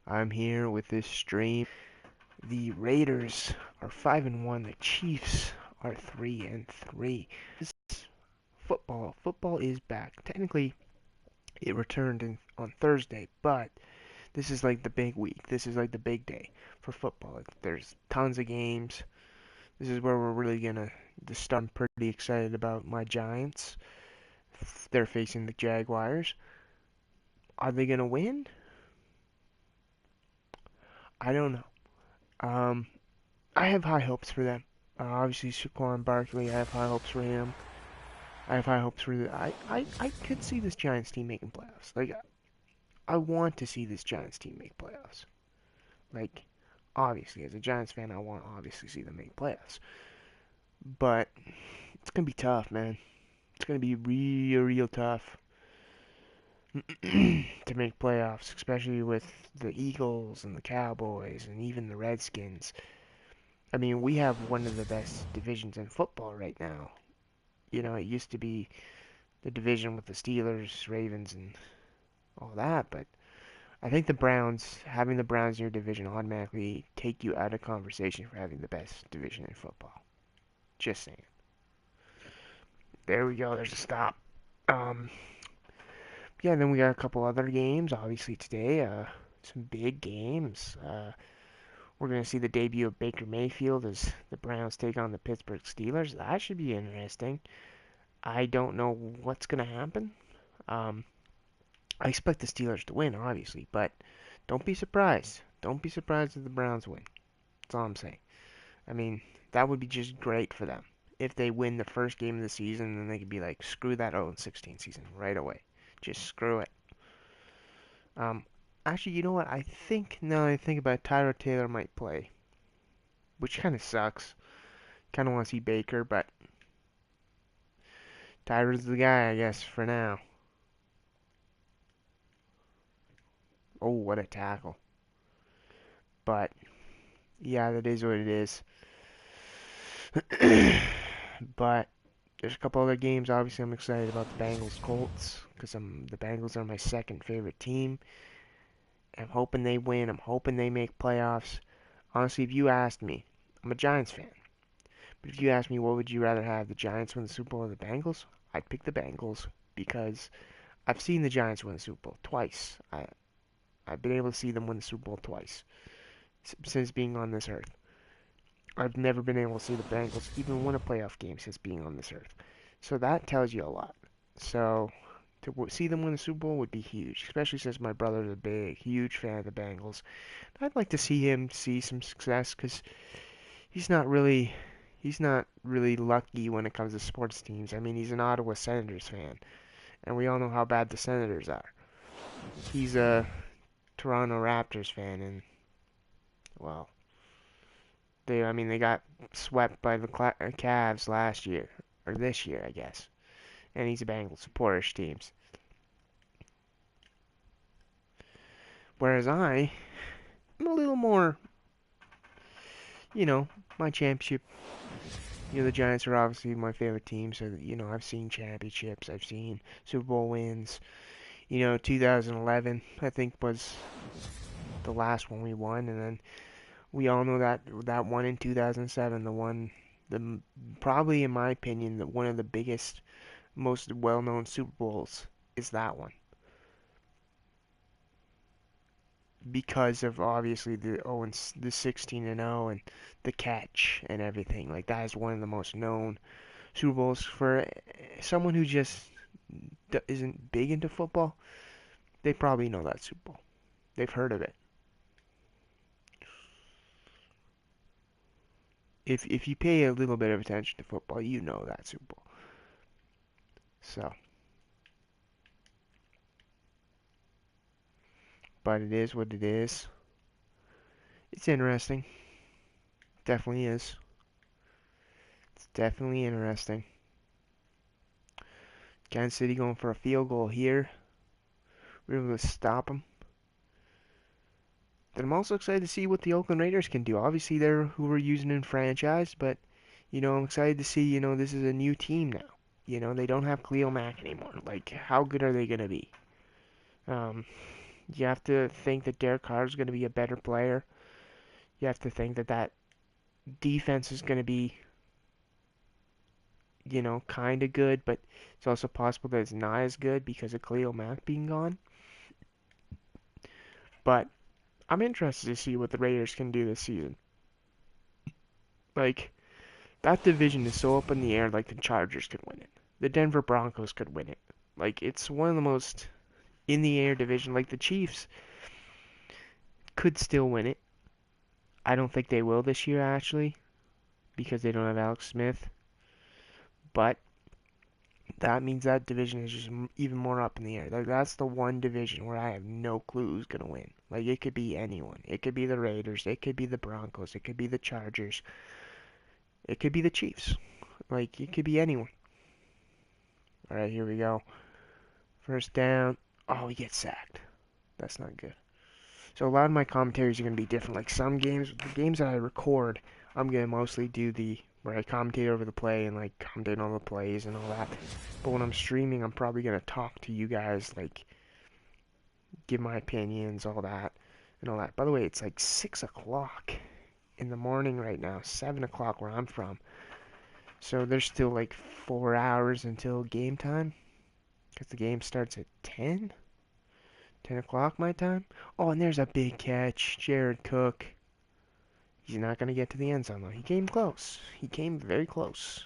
I'm here with this stream. The Raiders are 5-1. The Chiefs are 3-3. This is football. Football is back. Technically, it returned on Thursday, but this is like the big week. This is like the big day for football. There's tons of games. This is where we're really gonna start. I'm pretty excited about my Giants. They're facing the Jaguars. Are they gonna win? I don't know. Um, I have high hopes for them. Obviously, Saquon Barkley, I have high hopes for him. I have high hopes for the. I could see this Giants team making playoffs. Like, I want to see this Giants team make playoffs. Like, obviously, as a Giants fan, I want to obviously see them make playoffs. But it's gonna be tough, man. It's gonna be real, real tough to make playoffs, especially with the Eagles and the Cowboys and even the Redskins. I mean, we have one of the best divisions in football right now. It used to be the division with the Steelers, Ravens, and all that, but I think having the Browns in your division automatically take you out of conversation for having the best division in football. Just saying. There we go. There's a stop. Um, yeah, then we got a couple other games. Obviously today, some big games. We're gonna see the debut of Baker Mayfield as the Browns take on the Pittsburgh Steelers. That should be interesting. I don't know what's gonna happen. Um, I expect the Steelers to win, obviously, but don't be surprised. Don't be surprised if the Browns win. That's all I'm saying. I mean, that would be just great for them. If they win the first game of the season, then they could be like, screw that 0-16 season right away. Just screw it. Um, Actually, you know what? Now that I think about it, Tyrod Taylor might play, which kind of sucks. Kind of want to see Baker, but Tyrod's the guy, I guess, for now. Oh, what a tackle. But, yeah, that is what it is. But there's a couple other games. Obviously, I'm excited about the Bengals Colts because the Bengals are my second favorite team. I'm hoping they win. I'm hoping they make playoffs. Honestly, if you asked me, I'm a Giants fan. But if you asked me what would you rather have, the Giants win the Super Bowl or the Bengals, I'd pick the Bengals because I've seen the Giants win the Super Bowl twice. I've been able to see them win the Super Bowl twice since being on this earth. I've never been able to see the Bengals even win a playoff game since being on this earth. So that tells you a lot. So to see them win the Super Bowl would be huge, especially since my brother's a big, huge fan of the Bengals. I'd like to see him see some success because he's not really he's not really lucky when it comes to sports teams. I mean, he's an Ottawa Senators fan, and we all know how bad the Senators are. He's a Toronto Raptors fan, and well, they got swept by the Cavs last year or this year, I guess. And he's a Bengals supporter teams. Whereas I'm a little more, you know, my championship. The Giants are obviously my favorite team, so I've seen championships, I've seen Super Bowl wins. 2011 I think was the last one we won, and then we all know that one in 2007, the probably in my opinion, one of the biggest, most well-known Super Bowls is that one because of obviously the 16-0 and the catch and everything. Like that is one of the most known Super Bowls for someone who just isn't big into football. They probably know that Super Bowl. They've heard of it. If you pay a little bit of attention to football, you know that Super Bowl. So, but it is what it is. It's interesting. Definitely is. It's definitely interesting. Kansas City going for a field goal here. We're able to stop them. Then I'm also excited to see what the Oakland Raiders can do. Obviously, they're who we're using in franchise, but I'm excited to see. This is a new team now. They don't have Khalil Mack anymore. Like, how good are they gonna be? Um, You have to think that Derek Carr is going to be a better player. You have to think that that defense is going to be, kind of good, but it's also possible that it's not as good because of Khalil Mack being gone. But I'm interested to see what the Raiders can do this season. Like, that division is so up in the air, like the Chargers could win it. The Denver Broncos could win it. Like, it's one of the most in the air division. Like, the Chiefs could still win it. I don't think they will this year, actually, because they don't have Alex Smith. But that means that division is just even more up in the air. Like, that's the one division where I have no clue who's going to win. Like, it could be anyone. It could be the Raiders. It could be the Broncos. It could be the Chargers. It could be the Chiefs. Like, it could be anyone. All right, here we go. First down. Oh, we get sacked. That's not good. So a lot of my commentaries are going to be different. Like some games, the games that I record, I'm going to mostly do where I commentate over the play and like commentate on the plays and all that. But when I'm streaming, I'm probably going to talk to you guys, like give my opinions, all that, and all that. By the way, it's like 6 o'clock in the morning right now, 7 o'clock where I'm from. So there's still like 4 hours until game time, because the game starts at 10 o'clock my time. Oh, and there's a big catch. Jared Cook. He's not going to get to the end zone, though. He came close. He came very close.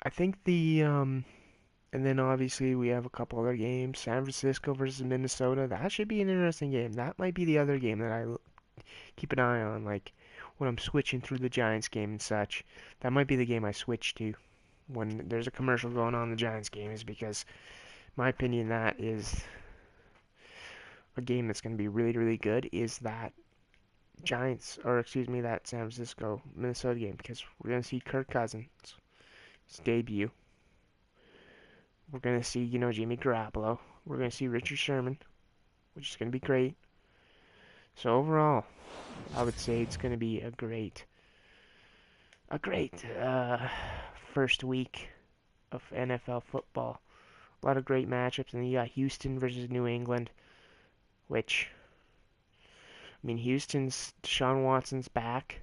I think and then obviously we have a couple other games. San Francisco versus Minnesota. That should be an interesting game. That might be the other game that I keep an eye on, like when I'm switching through the Giants game and such. That might be the game I switch to when there's a commercial going on in the Giants game, is because, my opinion, that is a game that's going to be really, really good, is that that San Francisco Minnesota game, because we're going to see Kirk Cousins' debut. We're going to see, Jimmy Garoppolo. We're going to see Richard Sherman, which is going to be great. So overall, I would say it's going to be a great first week of NFL football. A lot of great matchups, and then you got Houston versus New England, which, I mean, Houston's Deshaun Watson's back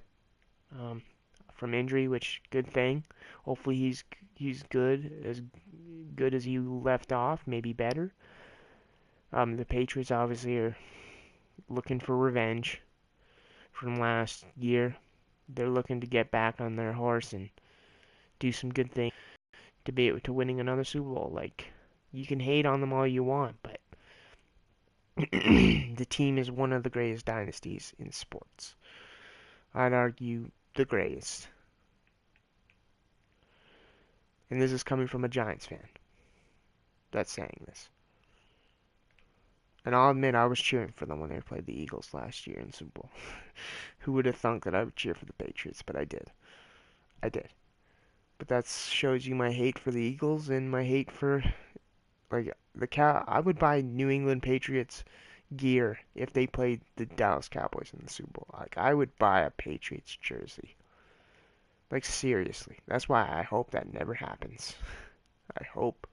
from injury, which good thing. Hopefully he's good as you left off, maybe better. The Patriots obviously are looking for revenge from last year. They're looking to get back on their horse and do some good things to winning another Super Bowl. Like, you can hate on them all you want, but the team is one of the greatest dynasties in sports. I'd argue the greatest. And this is coming from a Giants fan that's saying this. And I'll admit, I was cheering for them when they played the Eagles last year in Super Bowl. Who would have thunk that I would cheer for the Patriots? But I did. I did. But that shows you my hate for the Eagles and my hate for, like, I would buy New England Patriots gear if they played the Dallas Cowboys in the Super Bowl. Like, I would buy a Patriots jersey. Like, seriously. That's why I hope that never happens. I hope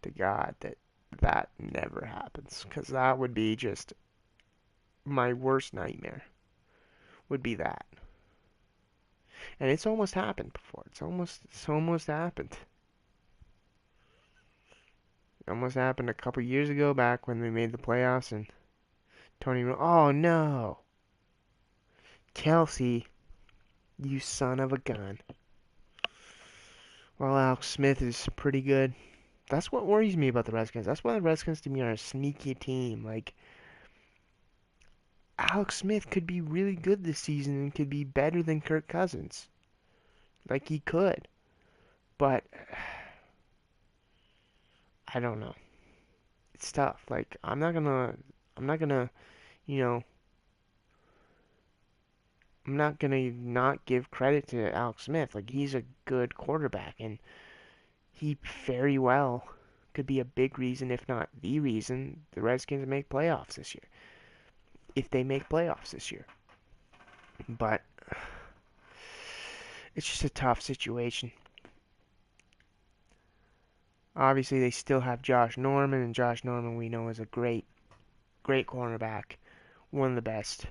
to God that never happens, because that would be just my worst nightmare, would be that. And it's almost happened before. It's almost happened. It almost happened a couple years ago, back when they made the playoffs, and oh no, Kelsey, you son of a gun. Well, Alex Smith is pretty good. That's what worries me about the Redskins. That's why the Redskins to me are a sneaky team. Like, Alex Smith could be really good this season and could be better than Kirk Cousins. Like, he could. But I don't know. It's tough. Like, I'm not gonna, you know, I'm not gonna not give credit to Alex Smith. Like, he's a good quarterback, and he very well could be a big reason, if not the reason, the Redskins make playoffs this year. If they make playoffs this year. But it's just a tough situation. Obviously, they still have Josh Norman, and Josh Norman we know is a great cornerback, one of the best.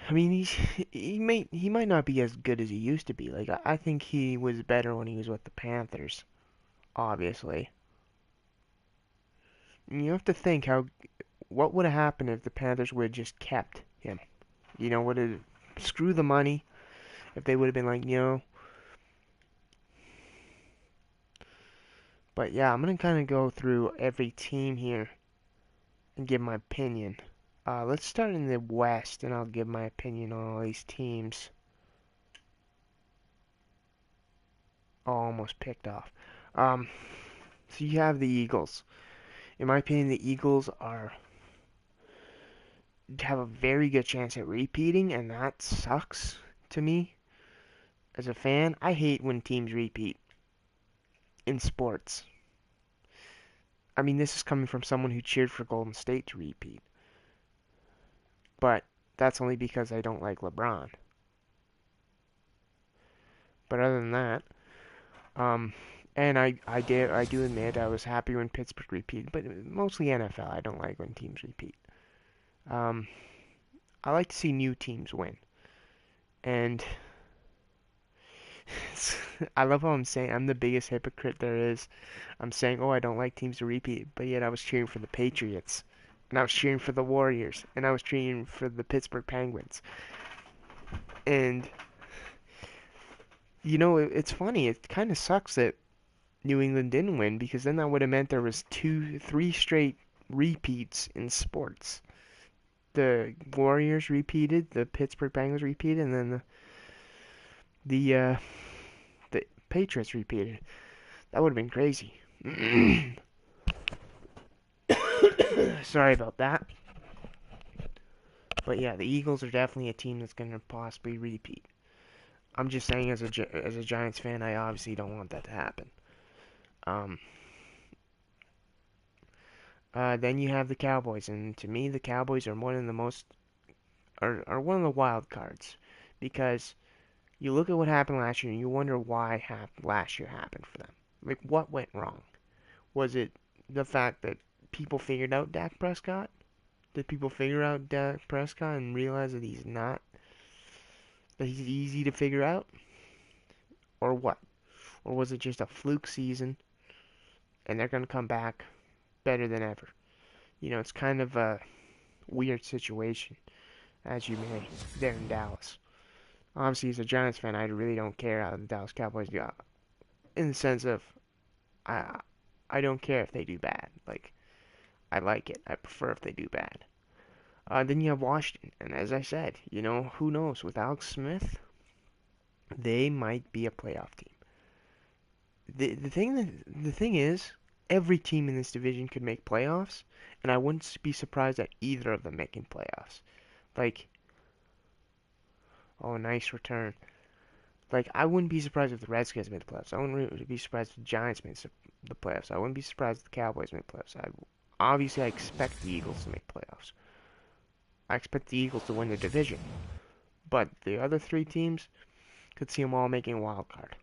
I mean, he might not be as good as he used to be. Like I think he was better when he was with the Panthers, obviously. And you have to think what would have happened if the Panthers would have just kept him. Would have screw the money if they would have been like, But yeah, I'm gonna kind of go through every team here and give my opinion. Let's start in the West, and I'll give my opinion on all these teams. Oh, almost picked off. Um, so you have the Eagles. In my opinion, the Eagles have a very good chance at repeating, and that sucks to me as a fan. I hate when teams repeat in sports. I mean, this is coming from someone who cheered for Golden State to repeat, but that's only because I don't like LeBron. But other than that, um, and I do admit I was happy when Pittsburgh repeated, but mostly NFL. I don't like when teams repeat. Um, I like to see new teams win, and I love how I'm saying I'm the biggest hypocrite there is. I'm saying, oh, I don't like teams to repeat, but yet I was cheering for the Patriots, and I was cheering for the Warriors, and I was cheering for the Pittsburgh Penguins. And it's funny. It kind of sucks that New England didn't win because then that would have meant there was three straight repeats in sports. The Warriors repeated, the Pittsburgh Penguins repeated, and then the Patriots repeated. That would have been crazy. Sorry about that. But yeah, the Eagles are definitely a team that's going to possibly repeat. I'm just saying, as a Giants fan, I obviously don't want that to happen. Um, then you have the Cowboys, and to me, the Cowboys are one of the most are one of the wild cards because you look at what happened last year and you wonder why last year happened for them. Like, what went wrong? Was it the fact that people figured out Dak Prescott? Did people figure out Dak Prescott and realize that he's easy to figure out? Or what? Or was it just a fluke season and they're going to come back better than ever? It's kind of a weird situation, as you may, there in Dallas. Obviously, as a Giants fan, I really don't care how the Dallas Cowboys do. In the sense of, I, I don't care if they do bad. Like, I like it. I prefer if they do bad. Then you have Washington, and as I said, who knows? With Alex Smith, they might be a playoff team. The thing is, every team in this division could make playoffs, and I wouldn't be surprised at either of them making playoffs. Like, oh, nice return. Like, I wouldn't be surprised if the Redskins made the playoffs. I wouldn't be surprised if the Giants made the playoffs. I wouldn't be surprised if the Cowboys made the playoffs. Obviously, I expect the Eagles to make playoffs. I expect the Eagles to win the division. But the other three teams could see them all making a wild card.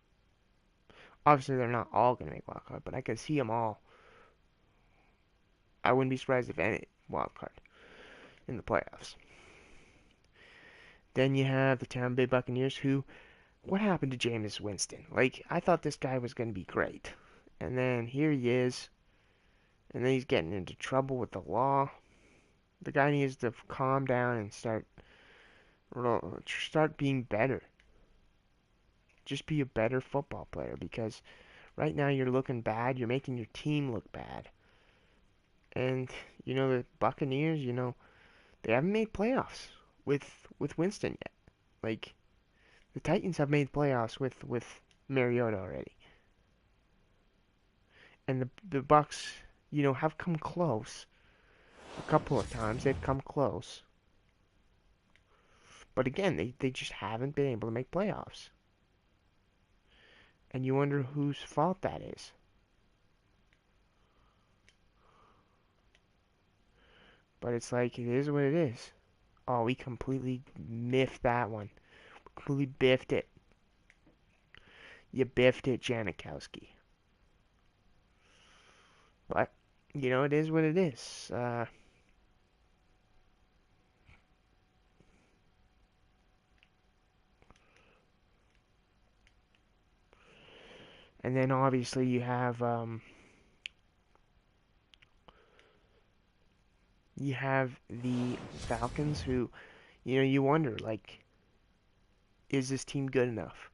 Obviously, they're not all going to make wild card, but I could see them all. I wouldn't be surprised if any wild card in the playoffs. Then you have the Tampa Bay Buccaneers, who, what happened to Jameis Winston? Like, I thought this guy was going to be great. And then here he is. And then he's getting into trouble with the law. The guy needs to calm down and start being better. Just be a better football player because right now you're looking bad. You're making your team look bad. And the Buccaneers, they haven't made playoffs with Winston yet. Like, the Titans have made playoffs with Mariota already. And the Bucks, have come close. A couple of times they've come close. But again, they just haven't been able to make playoffs. And you wonder whose fault that is. But it's like, it is what it is. Oh, we completely miffed that one. Completely biffed it. You biffed it, Janikowski. But, it is what it is. And then obviously you have the Falcons who, you wonder, like, is this team good enough?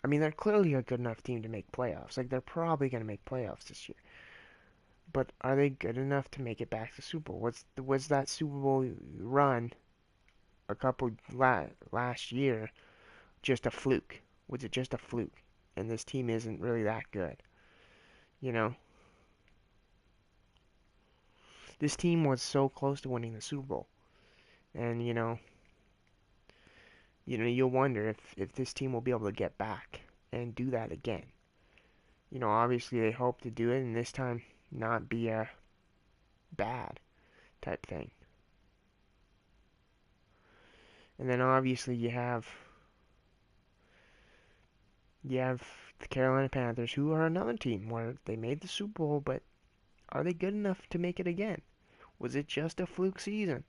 I mean, they're clearly a good enough team to make playoffs. Like, they're probably going to make playoffs this year. But are they good enough to make it back to the Super Bowl? Was that Super Bowl run a couple last year just a fluke? Was it just a fluke? And this team isn't really that good. You know, this team was so close to winning the Super Bowl, and you'll wonder if this team will be able to get back and do that again. Obviously they hope to do it, and this time not be a bad type thing. And then obviously you have the Carolina Panthers, who are another team where they made the Super Bowl, but are they good enough to make it again? Was it just a fluke season?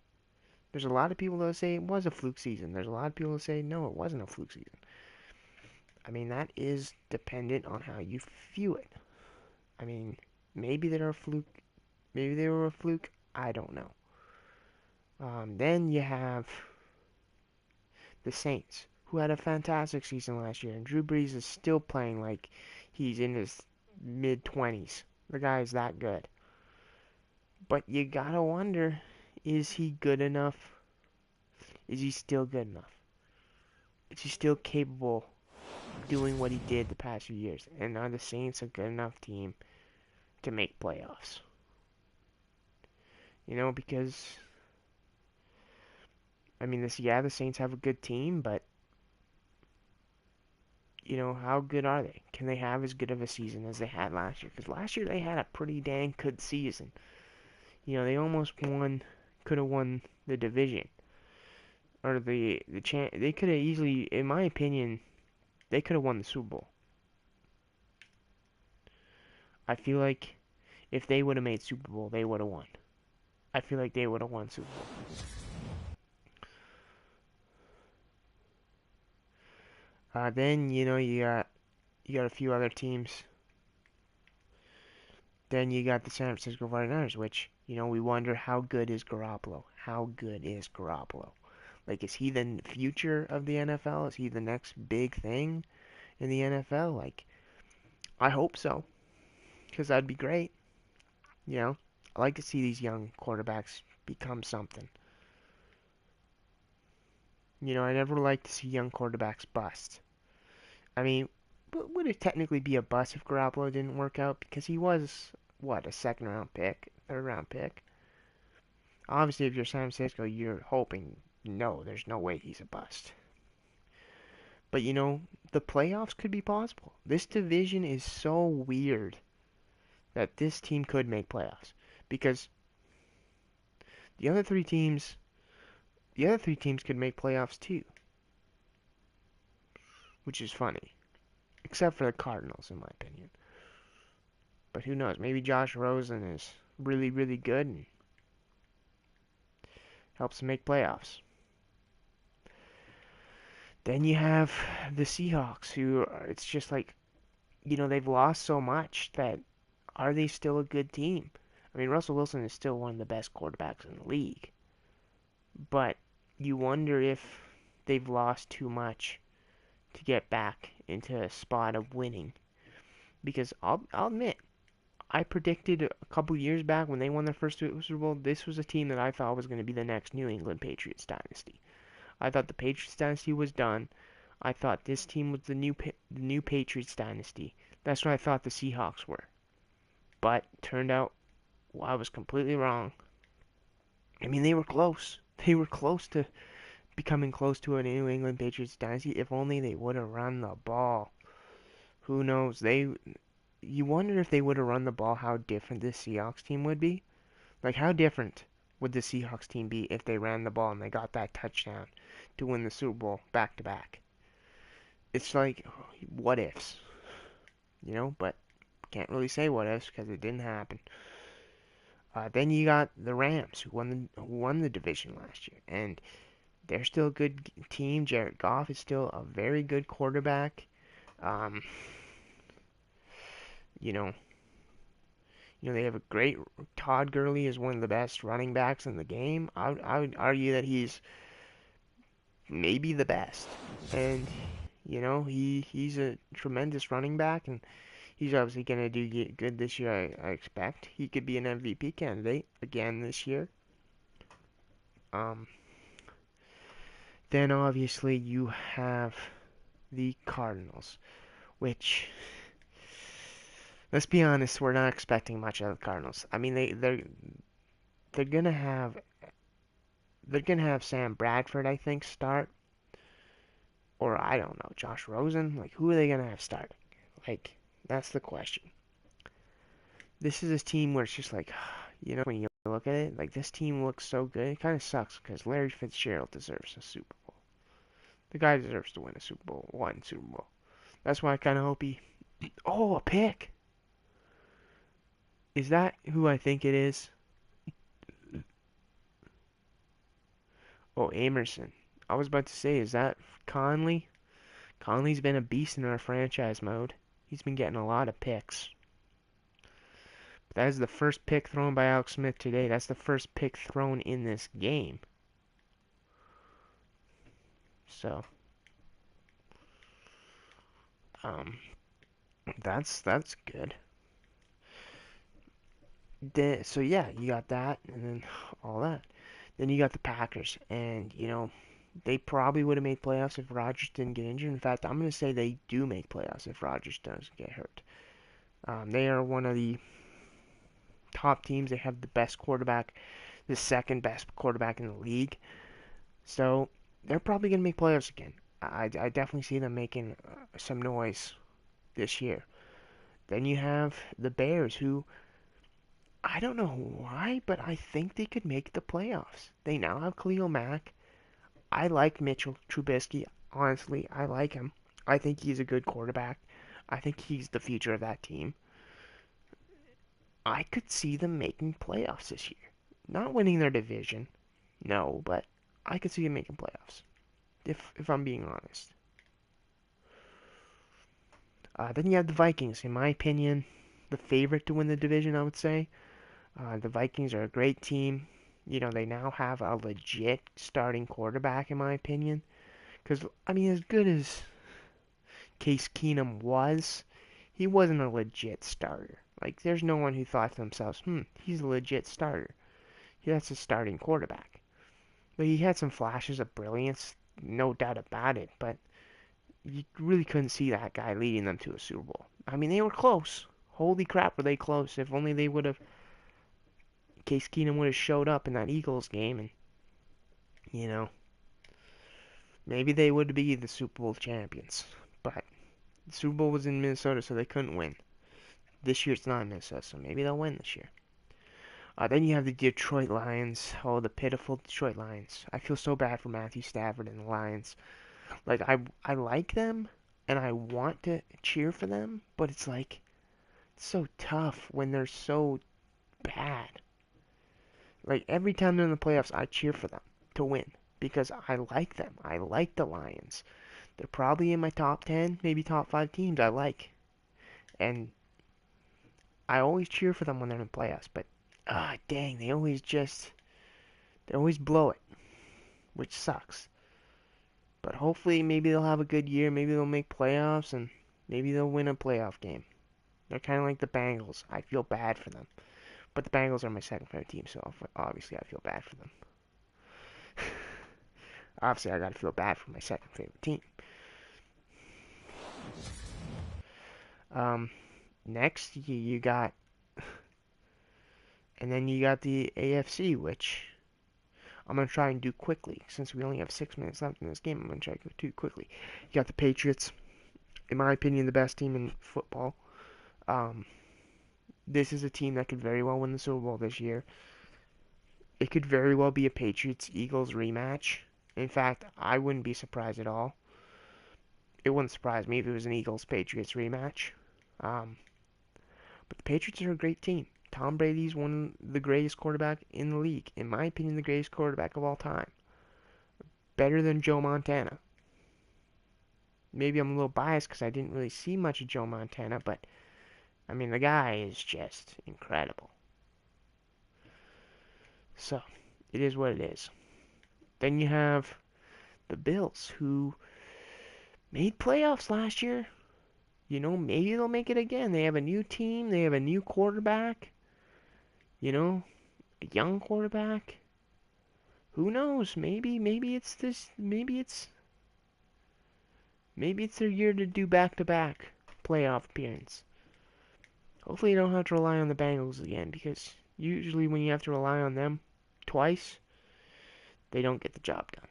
There's a lot of people that say it was a fluke season. There's a lot of people that say no, it wasn't a fluke season. I mean, that is dependent on how you view it. I mean, maybe they're a fluke. Maybe they were a fluke. I don't know. Then you have the Saints, who had a fantastic season last year, and Drew Brees is still playing like he's in his mid 20s. The guy is that good. But you gotta wonder, is he good enough? Is he still good enough? Is he still capable of doing what he did the past few years? And are the Saints a good enough team to make playoffs? Because I mean, the Saints have a good team, but how good are they? Can they have as good of a season as they had last year? Because last year they had a pretty dang good season. They almost could have won the division or They could have easily, in my opinion, they could have won the Super Bowl. I feel like if they would have made Super Bowl, they would have won. I feel like they would have won Super Bowl. Then you got a few other teams. Then you got the San Francisco 49ers, which we wonder how good is Garoppolo? How good is Garoppolo? Like, is he the future of the NFL? Is he the next big thing in the NFL? Like, I hope so, because that'd be great. I like to see these young quarterbacks become something. I never like to see young quarterbacks bust. I mean, would it technically be a bust if Garoppolo didn't work out? Because he was, what, a second round pick, third round pick? Obviously, if you're San Francisco, you're hoping, no, there's no way he's a bust. But the playoffs could be possible. This division is so weird that this team could make playoffs because the other three teams, the other three teams could make playoffs too, which is funny, except for the Cardinals, in my opinion. But who knows? Maybe Josh Rosen is really, really good and helps them make playoffs. Then you have the Seahawks, who it's just like, they've lost so much that are they still a good team? I mean, Russell Wilson is still one of the best quarterbacks in the league, but you wonder if they've lost too much to get back into a spot of winning. Because I'll admit, I predicted a couple years back when they won their first Super Bowl, this was a team that I thought was going to be the next New England Patriots dynasty. I thought the Patriots dynasty was done. I thought this team was the new Patriots dynasty. That's what I thought the Seahawks were. But turned out I was completely wrong. I mean, they were close. They were close to becoming close to a New England Patriots dynasty. If only they would have run the ball. Who knows? You wonder if they would have run the ball, how different this Seahawks team would be. Like, how different would the Seahawks team be if they ran the ball and they got that touchdown to win the Super Bowl back to back? It's like, what ifs, but can't really say what ifs because it didn't happen. Then you got the Rams, who won the division last year, and they're still a good team. Jared Goff is still a very good quarterback. Um, you know, they have a great Todd Gurley is one of the best running backs in the game. I would argue that he's maybe the best, and he's a tremendous running back, and he's obviously gonna do good this year. I expect he could be an MVP candidate again this year. Um, then obviously you have the Cardinals, which, let's be honest, we're not expecting much out of the Cardinals. I mean, they're gonna have Sam Bradford, I think, start, or I don't know, Josh Rosen. Like, who are they gonna have starting? Like, that's the question. This is a team where it's just like, when you look at it, like this team looks so good. It kind of sucks because Larry Fitzgerald deserves a Super Bowl. The guy deserves to win a Super Bowl, one Super Bowl. That's why I kind of hope he. Oh, a pick. Is that who I think it is? Oh, Amerson. I was about to say, is that Conley? Conley's been a beast in our franchise mode. He's been getting a lot of picks. But that is the first pick thrown by Alex Smith today. That's the first pick thrown in this game. So, um, that's good. So yeah, you got that, and then all that. Then you got the Packers, and they probably would have made playoffs if Rodgers didn't get injured. In fact, I'm going to say they do make playoffs if Rodgers doesn't get hurt. They are one of the top teams. They have the best quarterback, the second best quarterback in the league. So they're probably going to make playoffs again. I definitely see them making some noise this year. Then you have the Bears, who I don't know why, but I think they could make the playoffs. They now have Khalil Mack. I like Mitchell Trubisky. Honestly, I like him. I think he's a good quarterback. I think he's the future of that team. I could see them making playoffs this year. Not winning their division, no, but I could see them making playoffs. If I'm being honest. Then you have the Vikings. In my opinion, the favorite to win the division, I would say. The Vikings are a great team. They now have a legit starting quarterback, in my opinion. Because, I mean, as good as Case Keenum was, he wasn't a legit starter. Like, there's no one who thought to themselves, he's a legit starter. That's a starting quarterback. But he had some flashes of brilliance, no doubt about it, but you really couldn't see that guy leading them to a Super Bowl. I mean, they were close. Holy crap, were they close. If only they would have, Case Keenum would have showed up in that Eagles game, and, you know, maybe they would be the Super Bowl champions. But the Super Bowl was in Minnesota, so they couldn't win. This year it's not in Minnesota, so maybe they'll win this year. Then you have the Detroit Lions. Oh, the pitiful Detroit Lions. I feel so bad for Matthew Stafford and the Lions. Like, I like them, and I want to cheer for them, but it's like, it's so tough when they're so bad. Like, every time they're in the playoffs, I cheer for them to win because I like them. I like the Lions. They're probably in my top 10, maybe top 5 teams I like. And I always cheer for them when they're in the playoffs, but dang, they always blow it, which sucks. But hopefully, maybe they'll have a good year. Maybe they'll make playoffs, and maybe they'll win a playoff game. They're kind of like the Bengals. I feel bad for them, but the Bengals are my second favorite team, so obviously I feel bad for them. Obviously, I gotta feel bad for my second favorite team. Um, Next you got, and then you got the AFC, which I'm going to try and do quickly. Since we only have 6 minutes left in this game, I'm going to try to do quickly. You got the Patriots, in my opinion, the best team in football. Um, this is a team that could very well win the Super Bowl this year. It could very well be a Patriots-Eagles rematch. In fact, I wouldn't be surprised at all. It wouldn't surprise me if it was an Eagles-Patriots rematch. But the Patriots are a great team. Tom Brady's one of the greatest quarterback in the league. In my opinion, the greatest quarterback of all time. Better than Joe Montana. Maybe I'm a little biased because I didn't really see much of Joe Montana, but I mean, the guy is just incredible. So, it is what it is. Then you have the Bills, who made playoffs last year. Maybe they'll make it again. They have a new team, they have a new quarterback, a young quarterback. Who knows? Maybe it's their year to do back-to-back playoff appearance. Hopefully you don't have to rely on the Bengals again, because usually when you have to rely on them twice, they don't get the job done.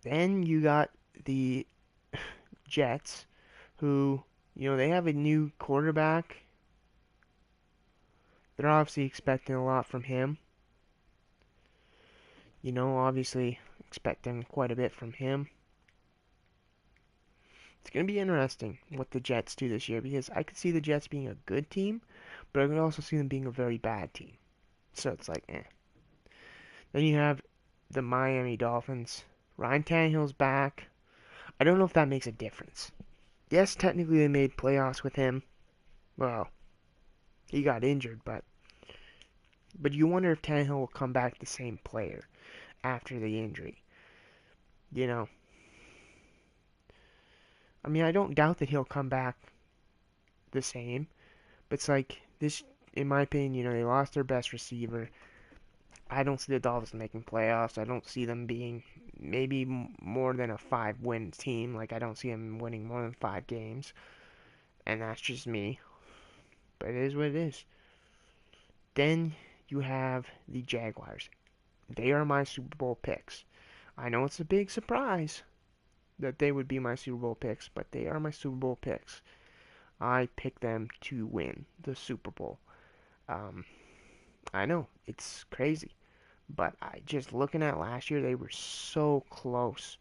Then you got the Jets, who, they have a new quarterback. They're obviously expecting a lot from him. Obviously expecting quite a bit from him. It's going to be interesting what the Jets do this year, because I could see the Jets being a good team, but I could also see them being a very bad team. So it's like, eh. Then you have the Miami Dolphins. Ryan Tannehill's back. I don't know if that makes a difference. Yes, technically they made playoffs with him. Well, he got injured, but you wonder if Tannehill will come back the same player after the injury. I mean, I don't doubt that he'll come back the same, but it's like this, in my opinion, they lost their best receiver. I don't see the Dolphins making playoffs. I don't see them being maybe more than a 5-win team. Like, I don't see them winning more than 5 games. And that's just me. But it is what it is. Then you have the Jaguars. They are my Super Bowl picks. I know it's a big surprise that they would be my Super Bowl picks, but they are my Super Bowl picks. I pick them to win the Super Bowl. I know, it's crazy. But just looking at last year, they were so close.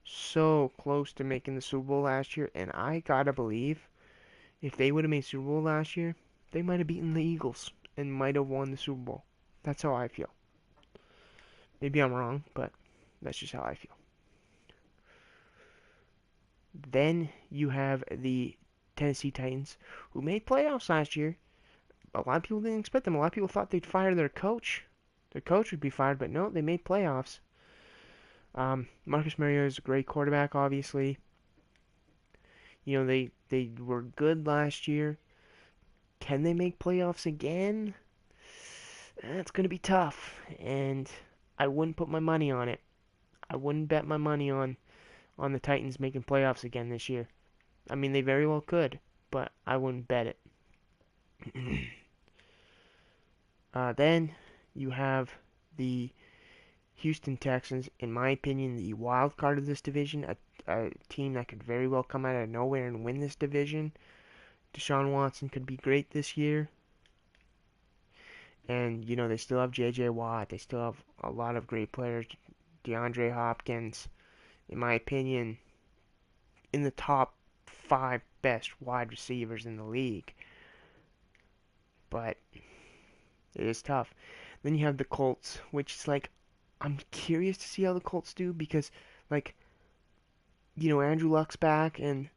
So close to making the Super Bowl last year. And I gotta believe, if they would have made Super Bowl last year, they might have beaten the Eagles and might have won the Super Bowl. That's how I feel. Maybe I'm wrong, but that's just how I feel. Then you have the Tennessee Titans, who made playoffs last year. A lot of people didn't expect them. A lot of people thought they'd fire their coach. Their coach would be fired, but no, they made playoffs. Marcus Mariota is a great quarterback, obviously. They were good last year. Can they make playoffs again? It's going to be tough, and I wouldn't put my money on it. I wouldn't bet my money on the Titans making playoffs again this year. I mean, they very well could, but I wouldn't bet it. Then you have the Houston Texans, in my opinion, the wild card of this division, a team that could very well come out of nowhere and win this division. Deshaun Watson could be great this year. And, they still have J.J. Watt. They still have a lot of great players. DeAndre Hopkins, in my opinion, in the top 5 best wide receivers in the league. But it is tough. Then you have the Colts, which is like, I'm curious to see how the Colts do because, like, Andrew Luck's back, and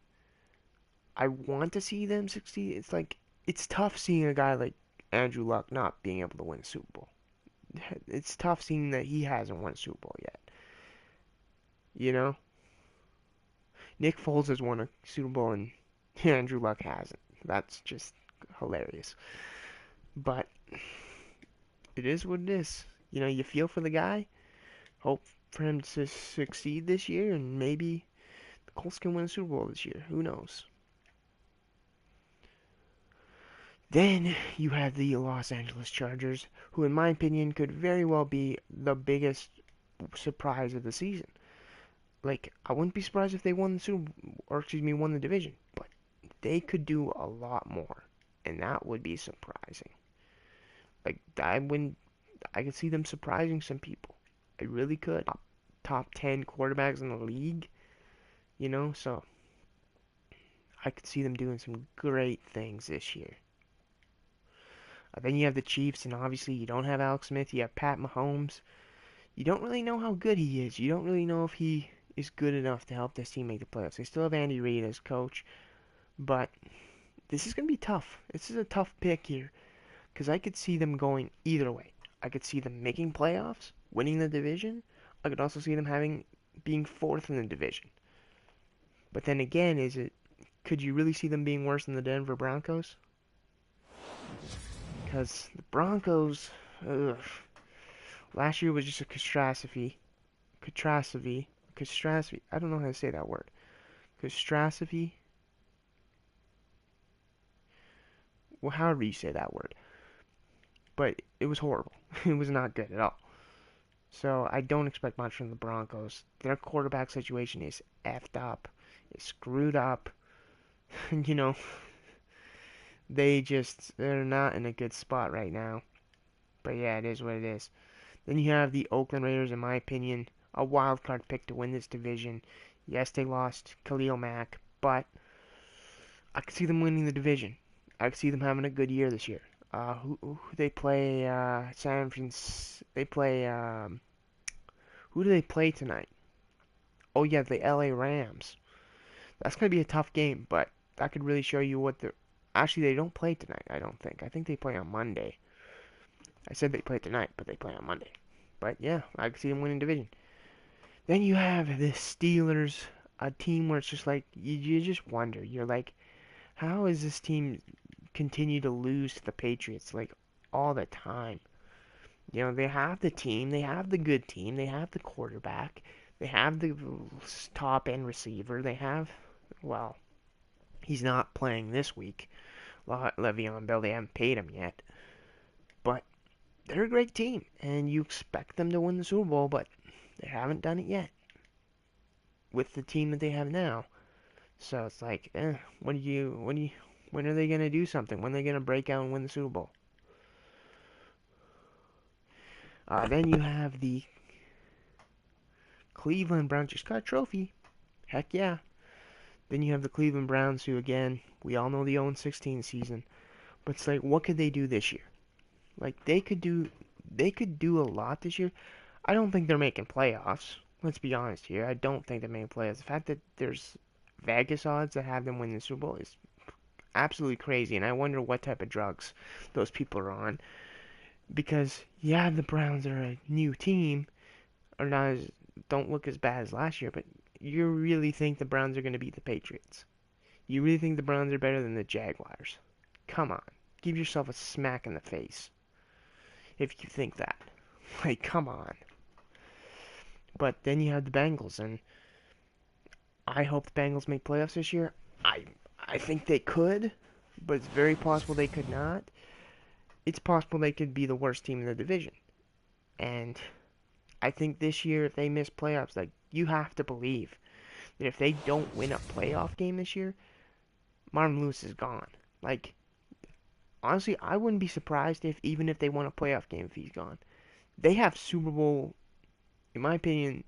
I want to see them succeed. It's like, it's tough seeing a guy like Andrew Luck not being able to win a Super Bowl. It's tough seeing that he hasn't won a Super Bowl yet. Nick Foles has won a Super Bowl and Andrew Luck hasn't. That's just hilarious. But it is what it is. You feel for the guy. Hope for him to succeed this year, and maybe the Colts can win a Super Bowl this year. Who knows? Then you have the Los Angeles Chargers, who in my opinion could very well be the biggest surprise of the season. Like, I wouldn't be surprised if they won won the division, but they could do a lot more, and that would be surprising. Like, I could see them surprising some people. I really could. Top 10 quarterbacks in the league, so I could see them doing some great things this year. Then you have the Chiefs, and obviously you don't have Alex Smith. You have Pat Mahomes. You don't really know how good he is. You don't really know if he is good enough to help this team make the playoffs. They still have Andy Reid as coach, but this is going to be tough. This is a tough pick here because I could see them going either way. I could see them making playoffs, winning the division. I could also see them having being fourth in the division. But then again, could you really see them being worse than the Denver Broncos? Because the Broncos, ugh, last year was just a catastrophe. Catastrophe. I don't know how to say that word. Catastrophe. Well, however you say that word. But it was horrible. It was not good at all. So I don't expect much from the Broncos. Their quarterback situation is effed up. It's screwed up. you know, they're not in a good spot right now. But yeah, it is what it is. Then you have the Oakland Raiders, in my opinion, a wild card pick to win this division. Yes, they lost Khalil Mack, but I could see them winning the division. I could see them having a good year this year. Who they play? San Francisco. They play. Who do they play tonight? Oh yeah, the LA Rams. That's gonna be a tough game, but that could really show you what they're. Actually, they don't play tonight. I don't think. I think they play on Monday. I said they play tonight, but they play on Monday. But yeah, I could see them winning division. Then you have the Steelers, a team where it's just like you just wonder. You're like, how is this team continue to lose to the Patriots like all the time? They have the team, they have the good team, they have the quarterback, they have the top end receiver, they have, well, he's not playing this week. Le'Veon Bell, they haven't paid him yet. But they're a great team, and you expect them to win the Super Bowl, but they haven't done it yet with the team that they have now. So it's like, when are they gonna do something? When are they gonna break out and win the Super Bowl? Then you have the Cleveland Browns just got a trophy. Heck yeah. Then you have the Cleveland Browns, who again, we all know the 0-16 season. But it's like, what could they do this year? Like they could do a lot this year. I don't think they're making playoffs. Let's be honest here. I don't think they're making playoffs. The fact that there's Vegas odds that have them win the Super Bowl is absolutely crazy, and I wonder what type of drugs those people are on. Because yeah, the Browns are a new team, or not as don't look as bad as last year, but you really think the Browns are going to beat the Patriots? You really think the Browns are better than the Jaguars? Come on, give yourself a smack in the face if you think that. Like, come on. But then you have the Bengals, and I hope the Bengals make playoffs this year. I I think they could, but it's very possible they could not. It's possible they could be the worst team in the division. And I think this year, if they miss playoffs, like, you have to believe that if they don't win a playoff game this year, Marvin Lewis is gone. Like, honestly, I wouldn't be surprised if even if they won a playoff game if he's gone. They have Super Bowl, in my opinion,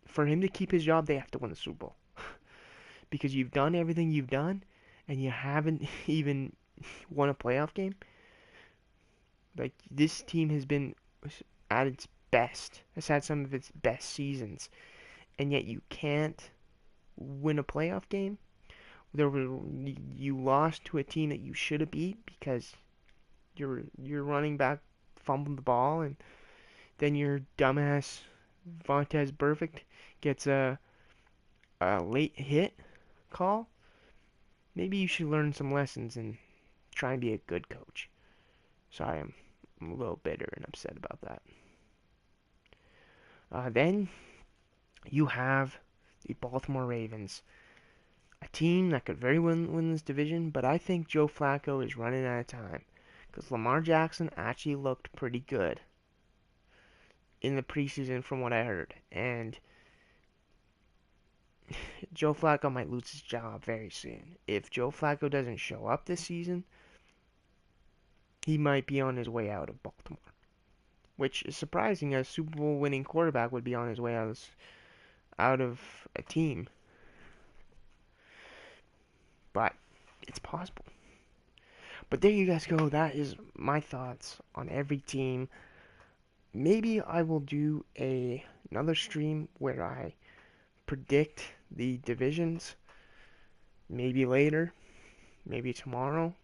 for him to keep his job, they have to win the Super Bowl. Because you've done everything you've done, and you haven't even won a playoff game. Like, this team has been at its best, has had some of its best seasons, and yet you can't win a playoff game. You lost to a team that you should have beat because your running back fumbled the ball, and then your dumbass Vontez Perfect gets a late hit call. Maybe you should learn some lessons and try and be a good coach. Sorry, I'm a little bitter and upset about that. Then you have the Baltimore Ravens, a team that could very well win this division, but I think Joe Flacco is running out of time because Lamar Jackson actually looked pretty good in the preseason from what I heard, and Joe Flacco might lose his job very soon. If Joe Flacco doesn't show up this season, he might be on his way out of Baltimore, which is surprising. A Super Bowl winning quarterback would be on his way out of a team. but it's possible. But there you guys go. That is my thoughts on every team. Maybe I will do another stream where I predict the divisions. Maybe later. Maybe tomorrow.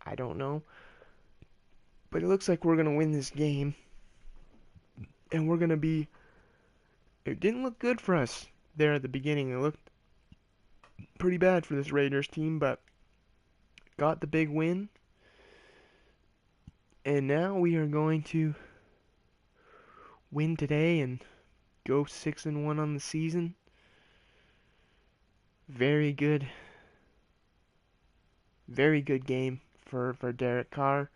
I don't know. But it looks like we're going to win this game. And we're going to be... It didn't look good for us there at the beginning. It looked pretty bad for this Raiders team, but got the big win. And now we are going to win today and go 6-1 on the season. Very good game for Derek Carr,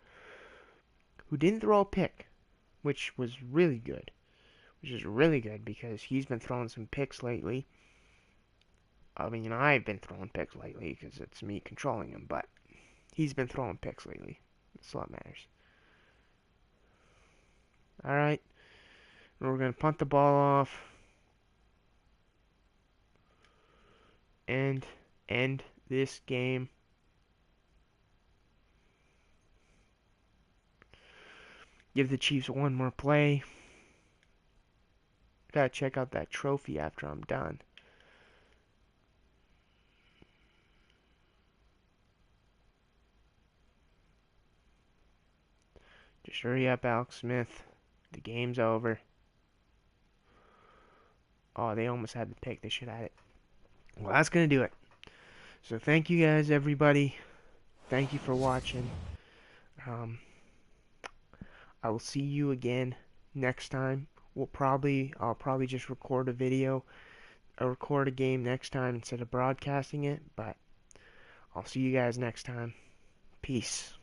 who didn't throw a pick, which was really good. Which is really good because he's been throwing some picks lately. I mean, I've been throwing picks lately because it's me controlling him, but he's been throwing picks lately. That's what matters. Alright, we're going to punt the ball off and end this game. Give the Chiefs one more play. Gotta check out that trophy after I'm done. Just hurry up, Alex Smith. The game's over. Oh, they almost had the pick. They should have had it. Well, that's going to do it. So thank you guys, everybody. Thank you for watching. I will see you again next time. I'll probably just record a video. I'll record a game next time instead of broadcasting it. But I'll see you guys next time. Peace.